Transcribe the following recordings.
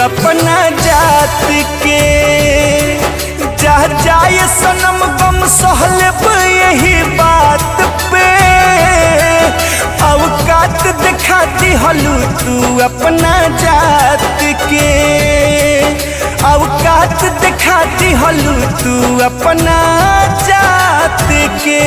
अपना जात के। जा जाए सनम गम सहलब यही बात पे, औकात दिखा दिहलू तू अपना जात के। औकात दिखा दिहलू तू अपना जात के।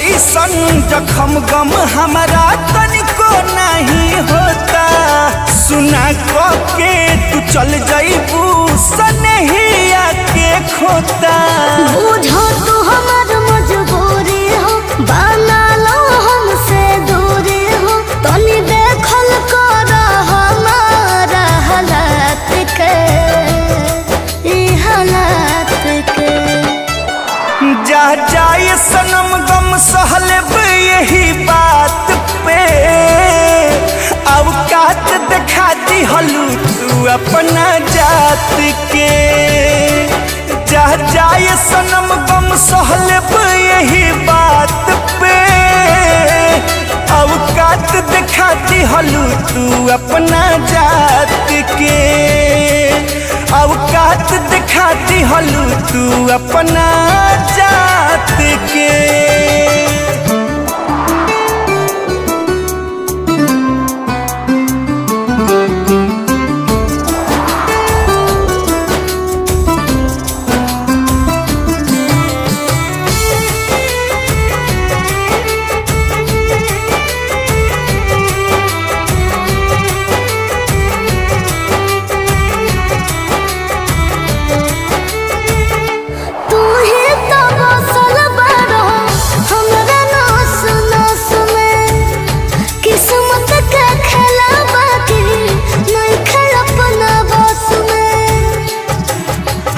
ऐसन जखम गम हमारा तनिको नहीं होता, सुना के तू चल जाइबू सनहिया के खोता। बुझो तू हमार मजबूरी हो, बना लो हमसे दूरी हो, तनी देखल कर हमारा हालात के, ई हालात के। जा जाए सनम गम सहलब यही बात पे, औकात दिखा दिहलू तू अपना जात के। जा जाए सनम गम सहलब यही बात पे, औकात दिखा दिहलू तू अपना जात के। औकात दिखा दिहलू तू अपना जात के।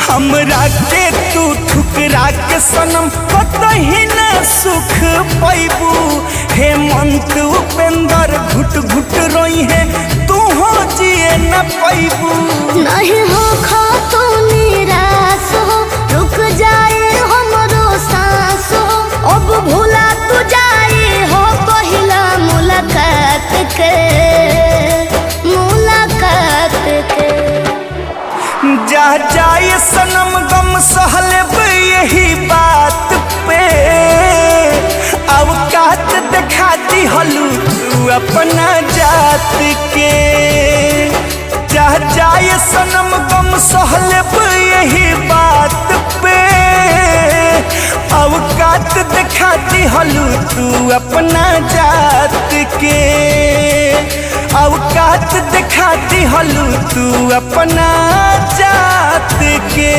हमरा के तू ठुकरा के सनम कतही न सुख पैबू। हेमंत उपेंद्र घुट घुट रोई है, तू हो जिए न पैबू। नहीं हो खा तो निराश हो, रुक जाए हमरो सांस हो, अब भूला तू जाए हो पहिला मुलाकात के, मुलाकात के। जा जाए सनम गम सहलब यही बात पे, औकात दिखा दिहलू तू अपना जात के। जा जाए सनम गम सहलब यही बात पे, औकात दिखा दिहलू तू अपना जात के। औकात दिखा दिहलू तू अपना जात के।